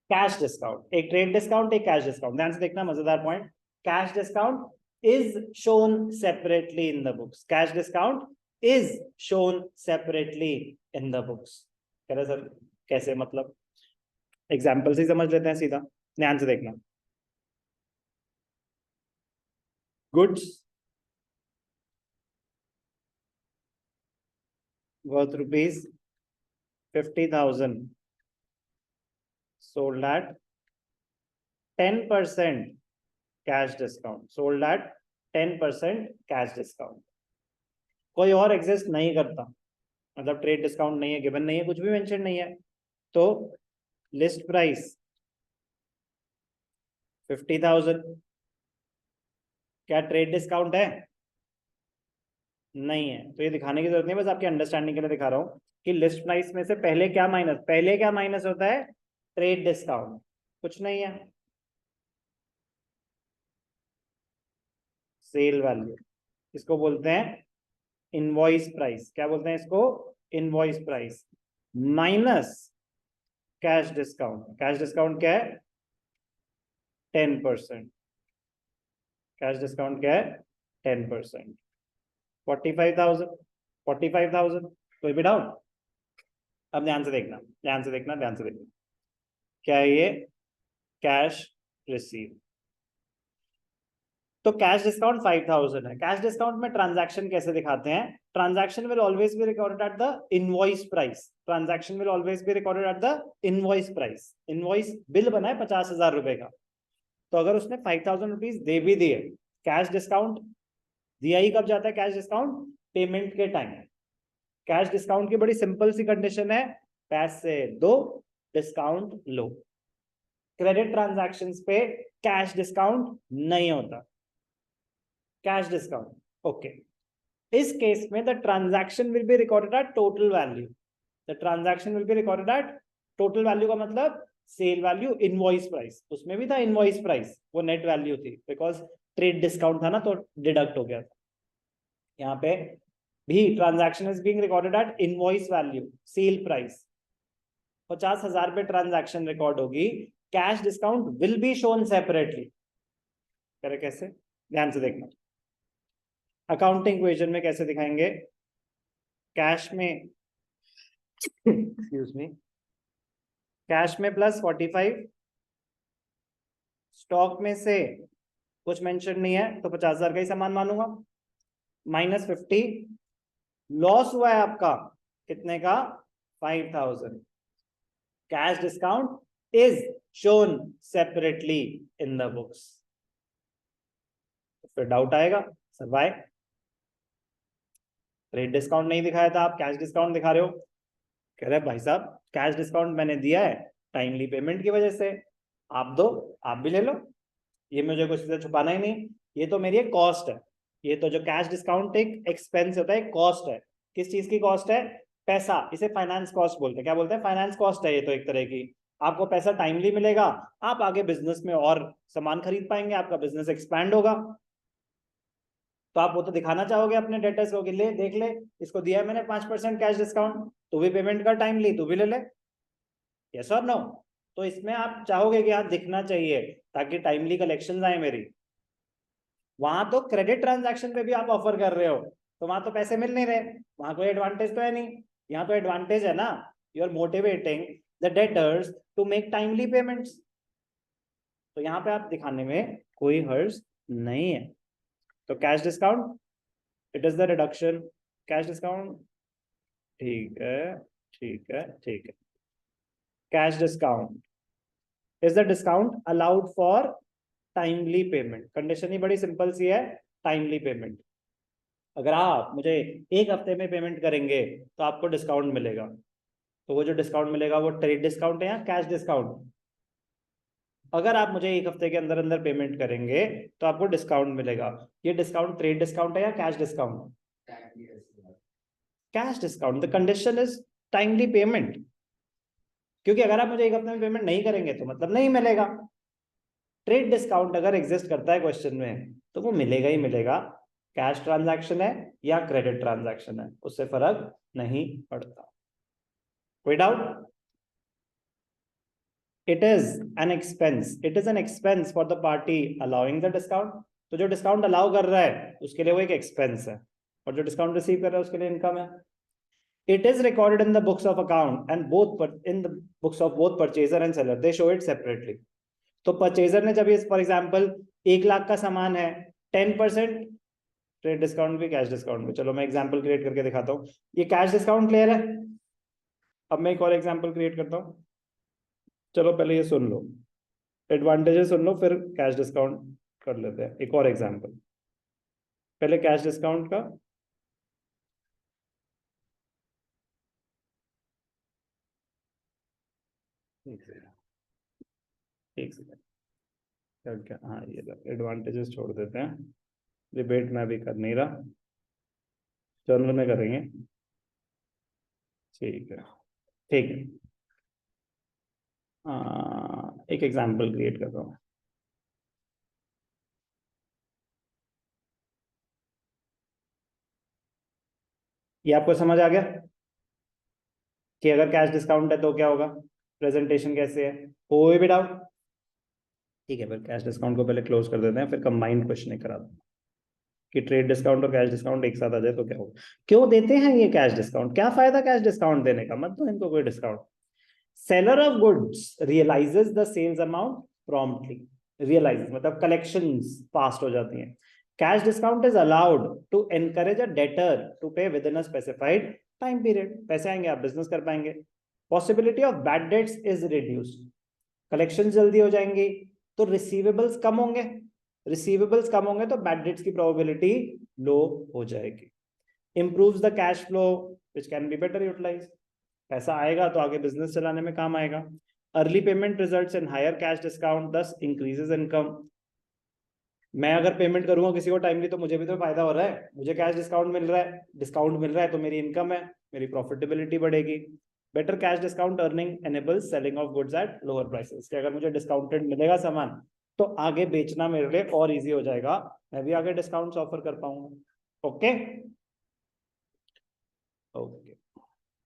Cash discount, एक trade discount, एक cash discount. ध्यान से देखना, मजेदार point. Cash discount is shown separately in the books, cash discount is shown separately in the books. कह रहे सर कैसे, मतलब एग्जाम्पल से समझ लेते हैं सीधा। ध्यान से देखना, goods worth rupees 50,000 sold at 10% cash discount, sold at 10% cash discount। कोई और एग्जिस्ट नहीं करता, मतलब ट्रेड डिस्काउंट नहीं है, गिवन नहीं है, कुछ भी मेंशन नहीं है, तो लिस्ट प्राइस 50,000, क्या ट्रेड डिस्काउंट है? नहीं है। तो ये दिखाने की जरूरत नहीं, बस आपकी अंडरस्टैंडिंग के लिए दिखा रहा हूँ कि लिस्ट प्राइस में से पहले क्या माइनस, पहले क्या माइनस होता है? Trade discount. कुछ नहीं है। सेल वैल्यू, इसको बोलते हैं इनवॉइस प्राइस। क्या बोलते हैं इसको? Invoice price minus cash discount. Cash discount क्या है? 10%। कैश डिस्काउंट क्या है? 10%। 45,000, 45,000, कोई भी डाउट? अब ध्यान से देखना, ध्यान से देखना, ध्यान से देखना, क्या है ये? Cash receive. तो कैश डिस्काउंट 5,000 है। कैश डिस्काउंट में ट्रांजैक्शन कैसे दिखाते हैं? Transaction will always be recorded at the invoice price. Transaction will always be recorded at the invoice price. Invoice bill बना है 50,000 रुपए का, तो अगर उसने 5,000 रुपीज दे भी दिए, कैश डिस्काउंट दिया ही कब जाता है? कैश डिस्काउंट पेमेंट के टाइम। कैश डिस्काउंट की बड़ी सिंपल सी कंडीशन है, पैसे दो डिस्काउंट लो। क्रेडिट ट्रांजैक्शंस पे कैश डिस्काउंट नहीं होता। Cash discount okay. इस केस में the transaction will be recorded at total value. The transaction will be recorded at total value का मतलब सेल वैल्यू इनवॉइस प्राइस। उसमें भी था इनवॉइस प्राइस, वो नेट वैल्यू थी, बिकॉज ट्रेड डिस्काउंट था ना, तो डिडक्ट हो गया था। यहाँ पे भी transaction is being recorded at invoice value, sale price. 50,000 पे ट्रांजैक्शन रिकॉर्ड होगी, cash discount will be shown separately. करे कैसे? ध्यान से देखना, अकाउंटिंग इक्वेशन में कैसे दिखाएंगे? कैश में एक्सक्यूज मी, कैश में प्लस 45, स्टॉक में से कुछ मेंशन नहीं है तो 50,000 का ही सामान मानूंगा, माइनस 50, लॉस हुआ है आपका कितने का? 5,000। Cash discount is shown separately in the books. फिर डाउट आएगा, सर भाई ट्रेड डिस्काउंट नहीं दिखाया था, आप कैश डिस्काउंट दिखा रहे हो। कह रहे भाई साहब कैश डिस्काउंट मैंने दिया है टाइमली पेमेंट की वजह से, आप दो, आप भी ले लो, ये मुझे कुछ से छुपाना ही नहीं, ये तो मेरी एक कॉस्ट है। ये तो जो कैश डिस्काउंट एक एक्सपेंस होता है, एक कॉस्ट है। किस चीज की कॉस्ट है? पैसा। इसे फाइनेंस कॉस्ट बोलते हैं। क्या बोलते हैं? फाइनेंस कॉस्ट है ये तो एक तरह की। आपको पैसा टाइमली मिलेगा, आप आगे बिजनेस में और सामान खरीद पाएंगे, आपका बिजनेस एक्सपैंड होगा। तो आप वो तो दिखाना चाहोगे अपने डेटर्स को कि ले देख ले, इसको दिया है मैंने 5% कैश डिस्काउंट, तू भी पेमेंट कर टाइमली, तू भी ले ले। यस और नो? तो इसमें आप चाहोगे कि आप दिखना चाहिए ताकि टाइमली कलेक्शन आए मेरी। वहां तो क्रेडिट ट्रांजैक्शन पे भी आप ऑफर कर रहे हो, तो वहां तो पैसे मिल नहीं रहे, वहां कोई एडवांटेज तो है नहीं। यहाँ तो एडवांटेज है ना, you are motivating the debtors to make timely payments. तो यहाँ पे आप दिखाने में कोई हर्ज नहीं है। तो cash discount it is the reduction. Cash discount ठीक है, ठीक है, ठीक है। Cash discount is the discount allowed for timely payment. Condition ही बड़ी सिंपल सी है, टाइमली पेमेंट। अगर आप मुझे एक हफ्ते में पेमेंट करेंगे तो आपको डिस्काउंट मिलेगा। तो वो जो डिस्काउंट मिलेगा वो ट्रेड डिस्काउंट है या कैश डिस्काउंट? अगर आप मुझे एक हफ्ते के अंदर अंदर पेमेंट करेंगे तो आपको डिस्काउंट मिलेगा। ये डिस्काउंट ट्रेड डिस्काउंट है या cash discount? Cash discount. The condition is timely payment, क्योंकि अगर आप मुझे एक हफ्ते में पेमेंट नहीं करेंगे तो मतलब नहीं मिलेगा। ट्रेड डिस्काउंट अगर एग्जिस्ट करता है क्वेश्चन में तो वो मिलेगा ही मिलेगा, कैश ट्रांजैक्शन है या क्रेडिट ट्रांजैक्शन है, उससे फर्क नहीं पड़ता। कोई doubt? It is an expense for the party allowing the discount. तो जो डिस्काउंट अलाउ कर रहा है उसके लिए वो एक एक्सपेंस है, और जो डिस्काउंट रिसीव कर रहा है उसके लिए इनकम है। It is recorded in the books of account and in the books of both purchaser and seller. They show it separately. तो परचेजर ने जब ये फॉर एग्जांपल 1 लाख का सामान है, 10% ट्रेड डिस्काउंट भी कैश डिस्काउंट भी। चलो मैं एग्जांपल क्रिएट करके दिखाता हूँ। ये कैश डिस्काउंट क्लियर है। अब मैं एक और एग्जांपल क्रिएट करता हूँ। चलो पहले ये सुन लो, एडवांटेजेस सुन लो, फिर कैश डिस्काउंट कर लेते हैं। एक और एग्जांपल, पहले कैश डिस्काउंट का। एक सेकंड, क्या हाँ ये एडवांटेजेस छोड़ देते हैं, डिबेट में भी कर नहीं रहा, जर्नल में करेंगे। ठीक है, ठीक है। एक एग्जांपल क्रिएट कर रहा हूँ। ये आपको समझ आ गया कि अगर कैश डिस्काउंट है तो क्या होगा, प्रेजेंटेशन कैसे है, कोई भी डाउट? ठीक है, फिर कैश डिस्काउंट को पहले क्लोज कर देते हैं, फिर कंबाइंड क्वेश्चन करा दें कि ट्रेड डिस्काउंट और कैश डिस्काउंट एक साथ आ जाए तो क्या होगा। क्यों देते हैं ये कैश डिस्काउंट, क्या फायदा कैश डिस्काउंट देने का, मत दो इनको कोई discount. Seller of goods realises the sales amount promptly, realise मतलब कलेक्शंस फास्ट हो जाती हैं। Cash discount is allowed to encourage a debtor to pay within a specified time period. पैसे आएंगे, आप बिजनेस कर पाएंगे। Possibility of bad debts is reduced, collection जल्दी हो जाएंगी तो रिसीवेबल्स कम होंगे, रिसीवेबल्स कम होंगे तो बैड डेट्स की प्रोबेबिलिटी लो हो जाएगी। Improves the cash flow which can be better utilize, पैसा आएगा तो आगे बिजनेस चलाने में काम आएगा। Early payment results in higher cash discount this increases income. मैं अगर पेमेंट करूंगा किसी को टाइमली तो मुझे भी तो फायदा हो रहा है, मुझे कैश डिस्काउंट मिल रहा है, डिस्काउंट मिल रहा है तो मेरी इनकम है, मेरी प्रॉफिटेबिलिटी बढ़ेगी। Better cash discount earning enables selling of goods at lower prices, कि अगर मुझे डिस्काउंटेड मिलेगा सामान तो आगे बेचना मेरे लिए और इजी हो जाएगा, मैं भी आगे डिस्काउंट्स ऑफर कर पाऊंगा। Okay okay.